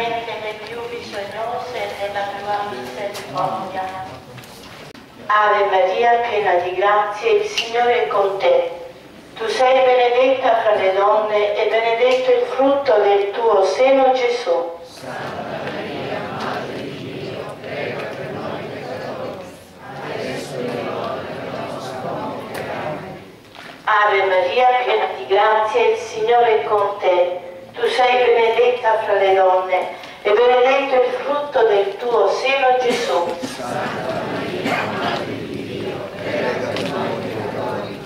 specialmente le più bisognose della tua misericordia. Ave Maria, piena di grazia, il Signore è con te. Tu sei benedetta fra le donne e benedetto il frutto del tuo seno, Gesù. Santa Maria, Madre di Dio, prega per noi peccatori, adesso è l'ora della nostra morte. Amen. Ave Maria, piena di grazia, il Signore è con te. Tu sei benedetta fra le donne e benedetto il frutto del tuo seno, Gesù. Santa Maria, Madre di Dio, prega per noi peccatori,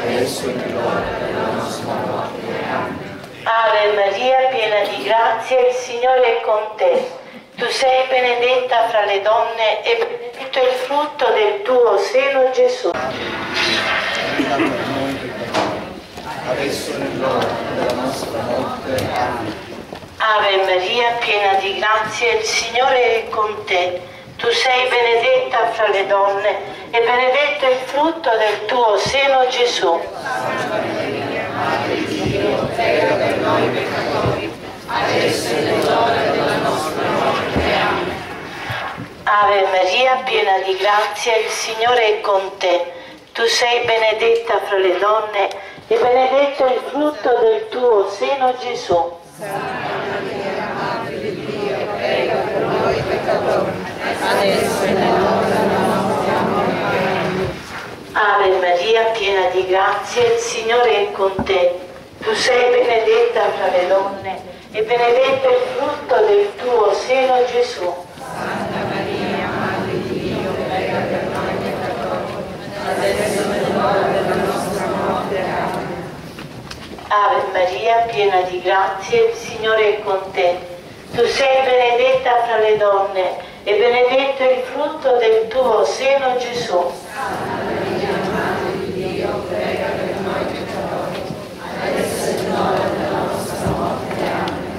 adesso è l'ora della nostra morte. Amen. Ave Maria, piena di grazia, il Signore è con te. Tu sei benedetta fra le donne e benedetto il frutto del tuo seno, Gesù. Per noi peccatori, adesso è l'ora della nostra morte. Amen. Ave Maria, piena di grazia, il Signore è con te. Tu sei benedetta fra le donne e benedetto il frutto del tuo seno, Gesù. Santa Maria, Madre di Dio, prega per noi peccatori, adesso è l'ora della nostra morte. Amen. Ave Maria, piena di grazia, il Signore è con te. Tu sei benedetta fra le donne e benedetto il frutto del tuo seno, Gesù. Santa Maria, Madre di Dio, prega per noi peccatori, adesso è l'ora della nostra morte. Amen. Ave Maria, piena di grazia, il Signore è con te. Tu sei benedetta fra le donne e benedetto il frutto del tuo seno, Gesù. Santa Maria, Madre di Dio, prega per noi peccatori, adesso è l'ora della nostra morte. Amen. Ave Maria, piena di grazia, il Signore è con te. Tu sei benedetta fra le donne e benedetto il frutto del tuo seno, Gesù. Santa Maria, Madre di Dio, prega per noi peccatori, adesso è l'ora della nostra morte. Amen.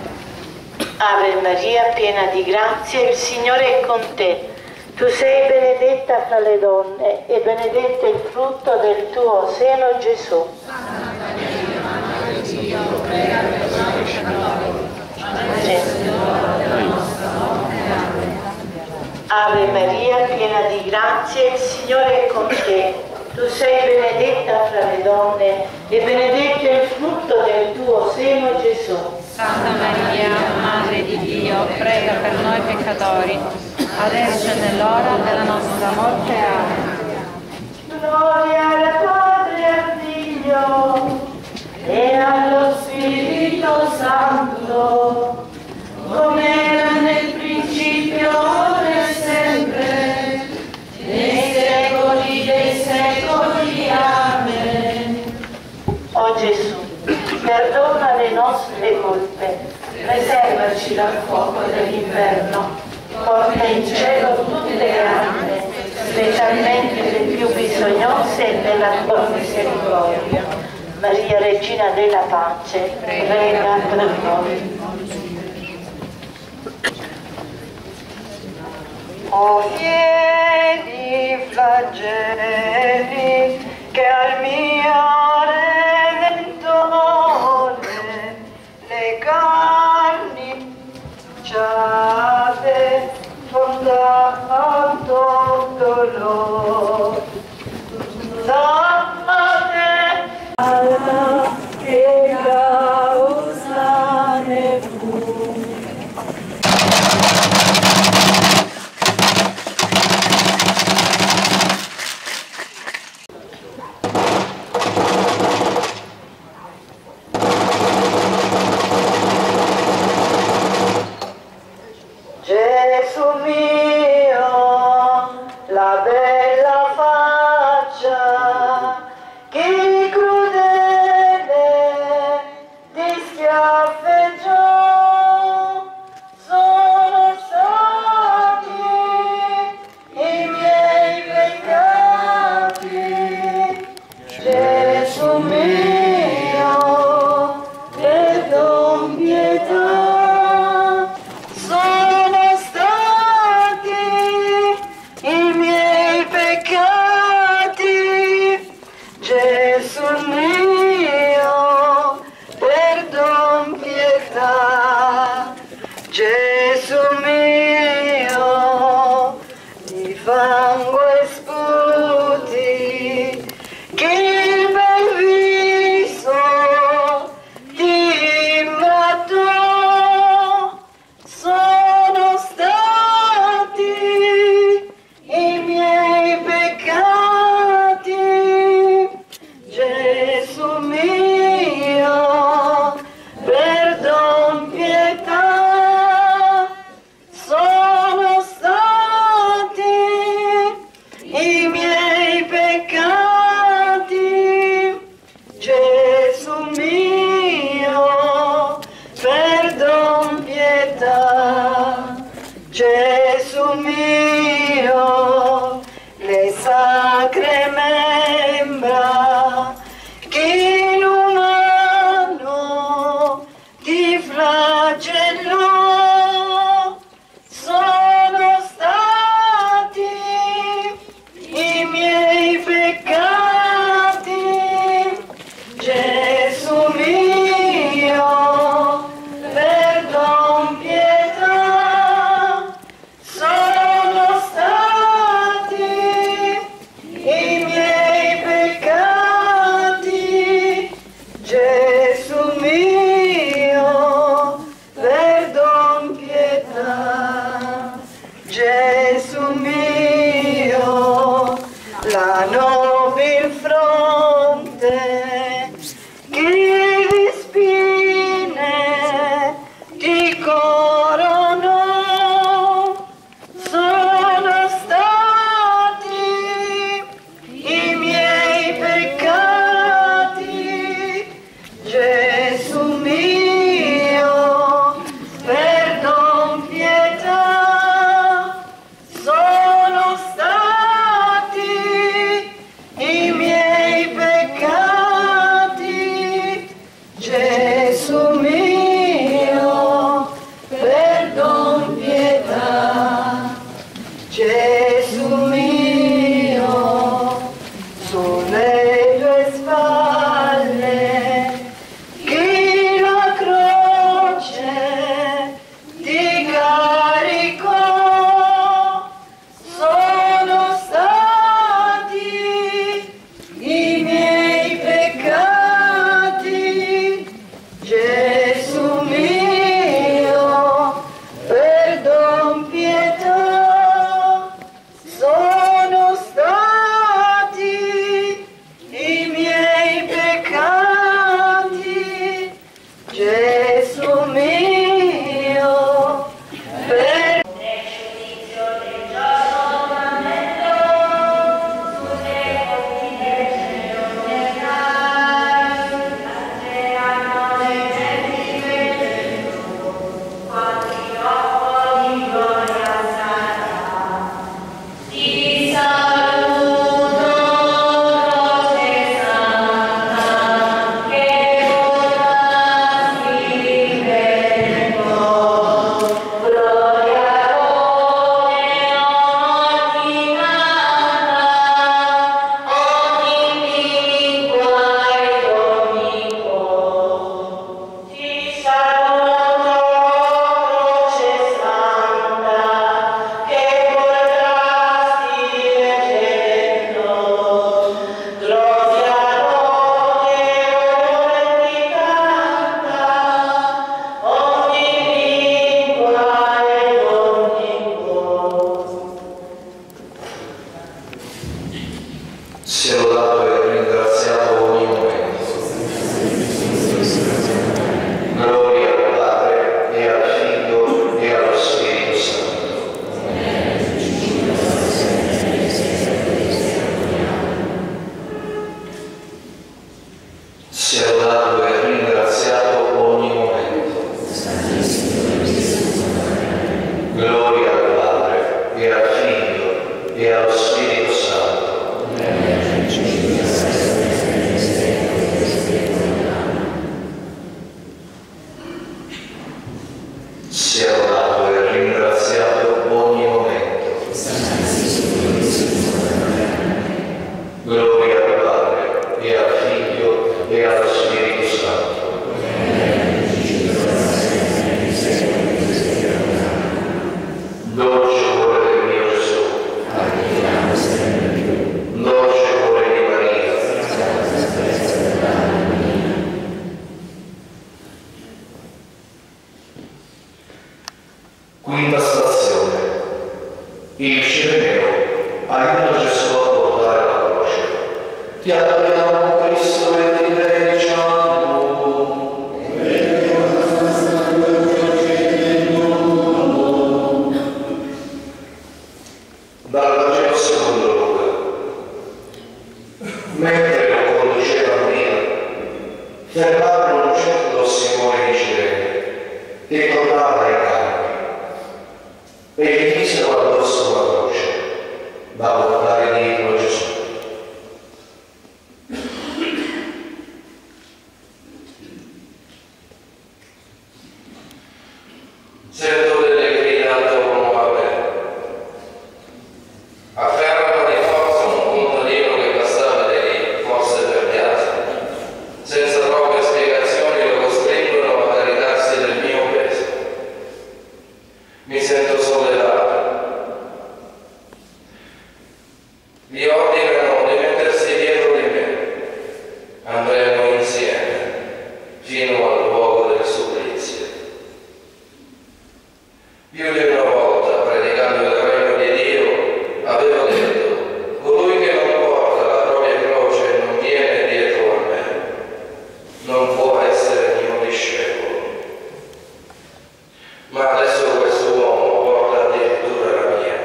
Ave Maria, piena di grazia, il Signore è con te. Tu sei benedetta fra le donne e benedetto il frutto del tuo seno, Gesù. Santa Maria, Madre di Dio, prega per noi peccatori, adesso è l'ora della nostra morte. Amen. Ave Maria, piena di grazia, il Signore è con te. Tu sei benedetta fra le donne e benedetto il frutto del tuo seno, Gesù. Santa Maria, Madre di Dio, prega per noi peccatori, adesso è nell'ora della nostra morte. Amen. Gloria al Padre e al Figlio e allo Spirito Santo, come era nel principio, ora e sempre, nei secoli dei secoli. Amen. O Gesù, perdona le nostre colpe, preservaci dal fuoco dell'inferno, porta in cielo tutte le anime, specialmente le più bisognose della tua misericordia. Maria, Regina della Pace, prega per noi. O fiedi flagelli che al mio Redentore le carni ciate con tanto dolore. Date alla che causa ne fu. Gesù mio, la bella faccia, chi crudele ti schiaffeggiò, sono stati i miei peccati. Gesù mio, perdon pietà, sono stati Gesù mio, di fango e sputi, che il bel viso ti imbrattò, sono stati i miei peccati. Gesù mio, perdon, pietà, sono stati i miei peccati. Gesù mio, perdon, pietà. Gesù mio, le sacre membra che in un anno ti flagellò, sono stati i miei peccati. Gesù mio, perdon, pietà, sono Quinta stazione. Il Cireneo aiuta Gesù a portare la croce. Ti adoriamo Cristo e ti benediciamo. Dal Vangelo secondo Luca. Mentre lo conducevano via, fermarono un certo Simone di Cirene che tornava ai campi e gli misero addosso la croce da portare dietro Gesù. Sento delle grida al giorno aperto. Afferrano di forza un contadino che passava di lì, forse per caso. Senza troppe spiegazioni lo costringono a caricarsi del mio peso. Mi sento sollevato. Gli ordinano di mettersi dietro di me. Andremo insieme fino al luogo del supplizio. Più di una volta, predicando il regno di Dio, avevo detto: colui che non porta la propria croce e non viene dietro a me non può essere mio discepolo. Ma adesso questo uomo porta addirittura la mia.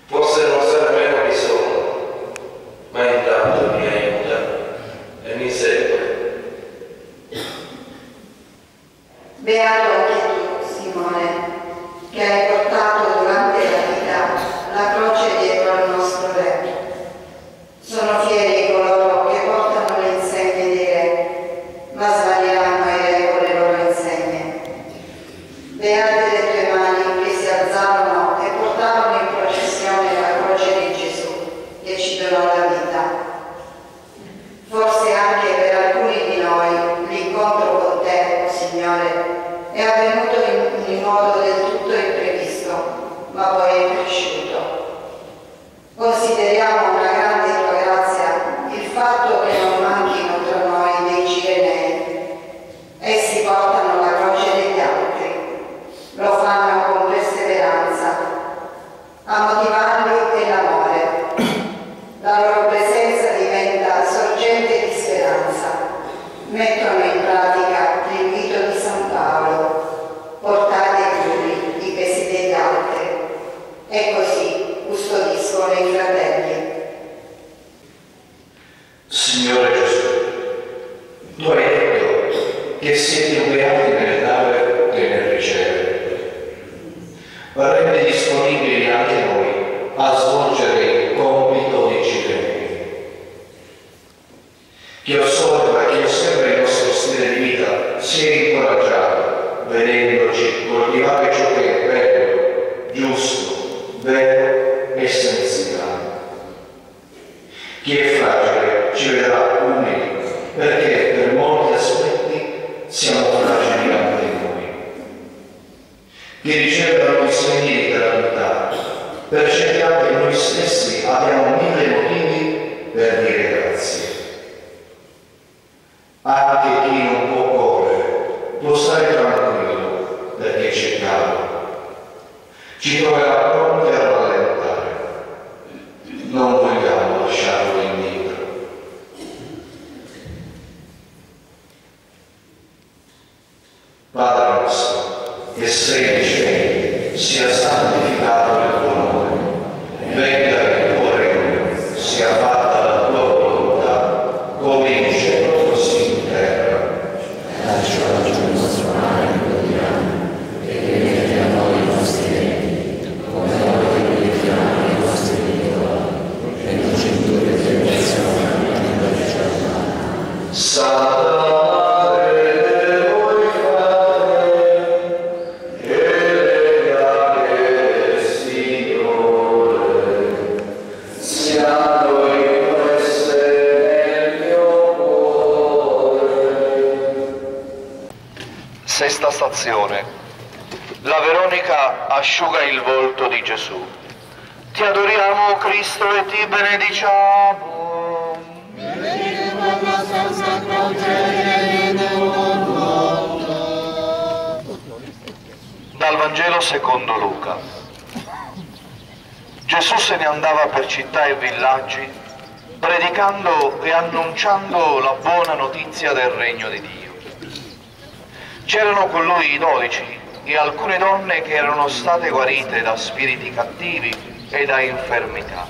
Forse non sa nemmeno chi sono, ma intanto mi aiuta e mi segue. Beato anche tu, Simone, che hai portato durante la vita la croce dietro al nostro Re. Sono fieri coloro che portano le insegne dei re, ma sbaglieranno ai re con le loro insegne. Beate le tue mani che si alzarono e portarono in processione la croce di Gesù, che ci donò la vita. Forse anche per alcuni di noi l'incontro con te, oh Signore, è avvenuto in modo del tutto imprevisto, ma poi è cresciuto. Consideriamo una grande tua grazia il fatto che non manchino tra noi dei Cirenei. Essi portano la croce degli altri, lo fanno con perseveranza. A motivarli è l'amore. La loro presenza diventa sorgente di speranza. Mettono in pratica l'invito di San Paolo: portate puri i pesi degli altri, e così custodiscono i fratelli. Signore Gesù, tu hai detto che siete beati nel dare e nel ricevere. Rendi disponibili anche noi a svolgere il compito di Cirenei. Chi osserva il nostro stile di vita sia incoraggiato, vedendoci coltivare ciò che è bello, giusto, vero e essenziale. Chi è fragile ci vedrà umili, perché per molti aspetti siamo fragili anche noi. Chi riceve da noi segni di gratitudine, percepiamo che noi stessi abbiamo mille motivi per dire grazie. Anche chi non può correre può stare tranquillo, perché c'è calmo. Ci troverà pronti a rallentare. Non vogliamo lasciarlo indietro. Padre nostro, che sei nei cieli, sia santificato il tuo nome. Venga il tuo regno, sia fatta la tua volontà, come in cielo così in terra. Dacci oggi il nostro pane quotidiano, e rimetti a noi i nostri debiti, come noi rimettiamo i nostri debitori, e non ci indurre in tentazione, ma liberaci dal male. Santa Madre Dei Padre, e legale del Signore, sia noi queste nel mio cuore. Sesta stazione. La Veronica asciuga il volto di Gesù. Ti adoriamo Cristo e ti benediciamo. Dal Vangelo secondo Luca. Gesù se ne andava per città e villaggi, predicando e annunciando la buona notizia del regno di Dio. C'erano con lui i 12 e alcune donne che erano state guarite da spiriti cattivi e da infermità.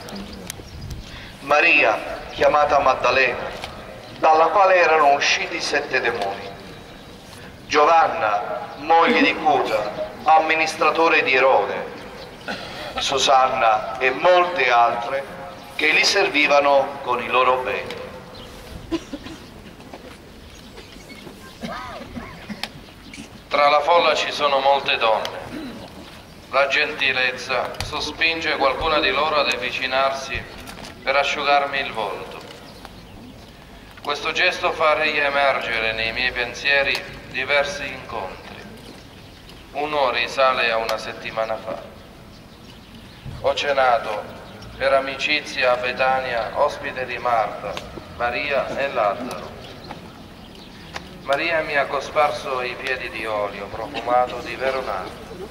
Maria, chiamata Maddalena, dalla quale erano usciti 7 demoni. Giovanna, moglie di Cusa, amministratore di Erode, Susanna e molte altre che li servivano con i loro beni. Tra la folla ci sono molte donne. La gentilezza sospinge qualcuna di loro ad avvicinarsi per asciugarmi il volto. Questo gesto fa riemergere nei miei pensieri diversi incontri. Uno risale a una settimana fa. Ho cenato per amicizia a Betania, ospite di Marta, Maria e Lazzaro. Maria mi ha cosparso i piedi di olio profumato di vero nardo.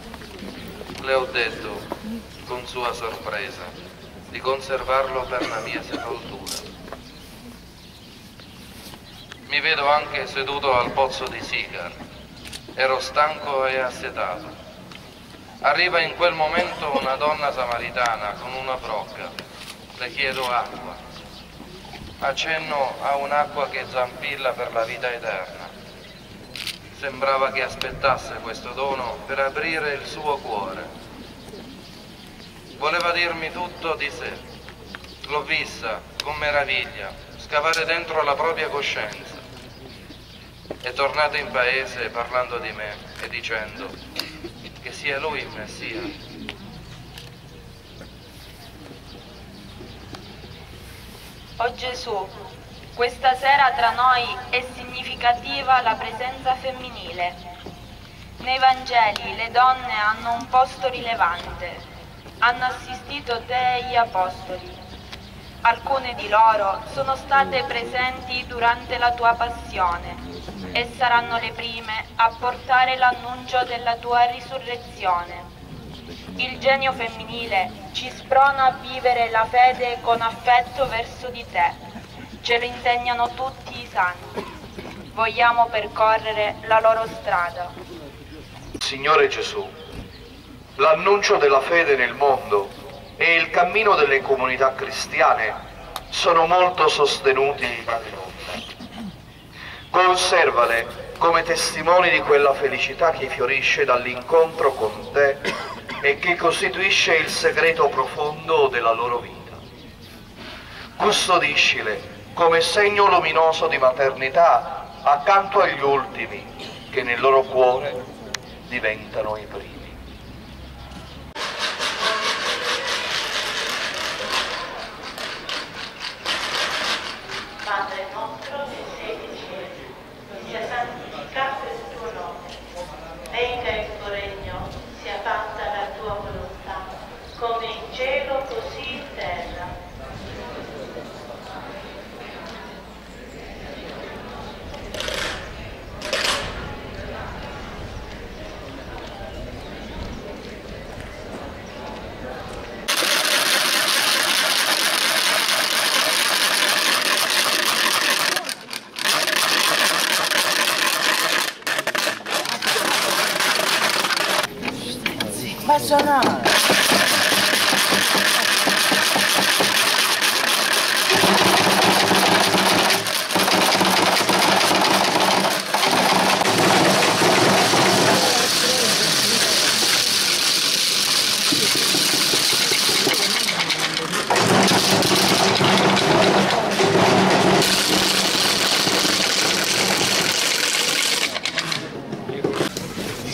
Le ho detto, con sua sorpresa, di conservarlo per la mia sepoltura. Mi vedo anche seduto al pozzo di Sicar. Ero stanco e assetato. Arriva in quel momento una donna samaritana con una brocca. Le chiedo acqua. Accenno a un'acqua che zampilla per la vita eterna. Sembrava che aspettasse questo dono per aprire il suo cuore. Voleva dirmi tutto di sé. L'ho vista con meraviglia scavare dentro la propria coscienza. È tornato in paese parlando di me e dicendo che sia lui il Messia. O Gesù, questa sera tra noi è significativa la presenza femminile. Nei Vangeli le donne hanno un posto rilevante. Hanno assistito te e gli apostoli. Alcune di loro sono state presenti durante la tua passione e saranno le prime a portare l'annuncio della tua risurrezione. Il genio femminile ci sprona a vivere la fede con affetto verso di te. Ce lo insegnano tutti i santi. Vogliamo percorrere la loro strada. Signore Gesù, l'annuncio della fede nel mondo e il cammino delle comunità cristiane sono molto sostenuti dalle donne. Conservale come testimoni di quella felicità che fiorisce dall'incontro con te e che costituisce il segreto profondo della loro vita. Custodiscile come segno luminoso di maternità accanto agli ultimi che nel loro cuore diventano i primi. Padre nostro che sei in cielo, sia santificato il tuo nome, venga il tuo regno, sia fatta la tua volontà, come in cielo così in terra. Va a suonare!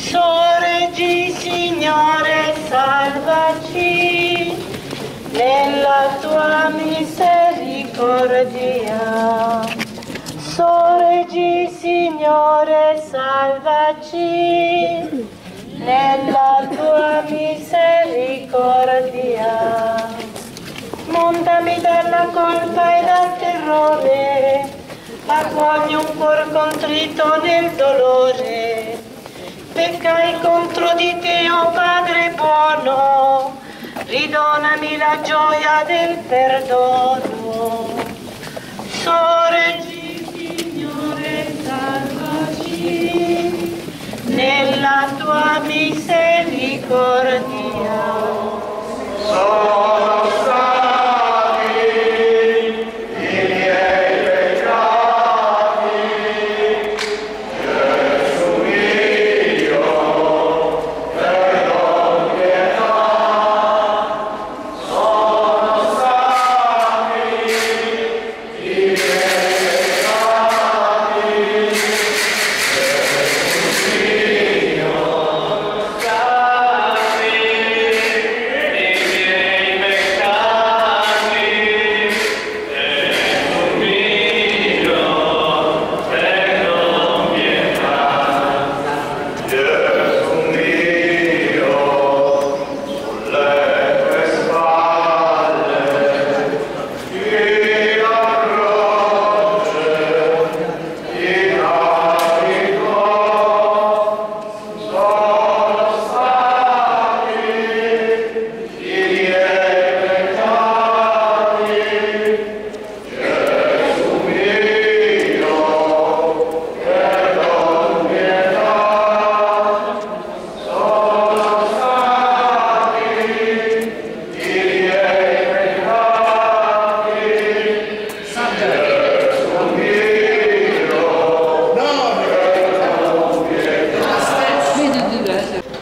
Sorreggi, Signore, salvaci nella tua misericordia. Sorreggi, Signore, salvaci nella tua misericordia. Montami dalla colpa e dal terrore, accogli un cuor contrito nel dolore. Peccai contro di te la gioia del perdono. Sorreggi, Signore, salvaci, nella tua misericordia. Sono stati i miei peccati, Gesù mio, perdono pietà. Sono stati i miei peccati, Gesù mio,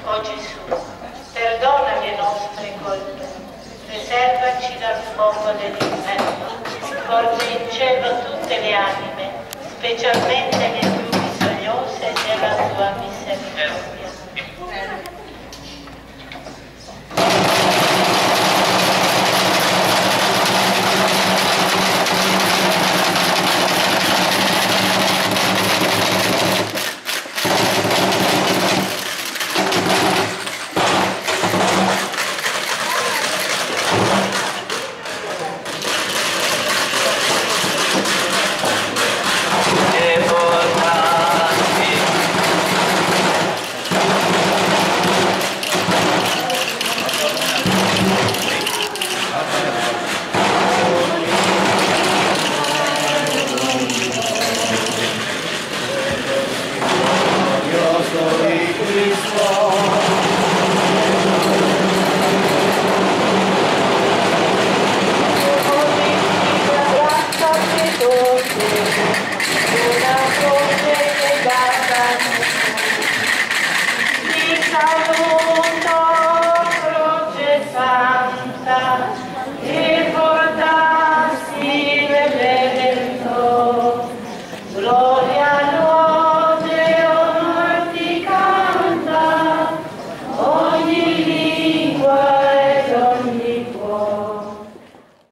O Gesù, perdona le nostre colpe, preservaci dal fuoco dell'inferno, porta in cielo tutte le anime, specialmente le più bisognose della tua misericordia.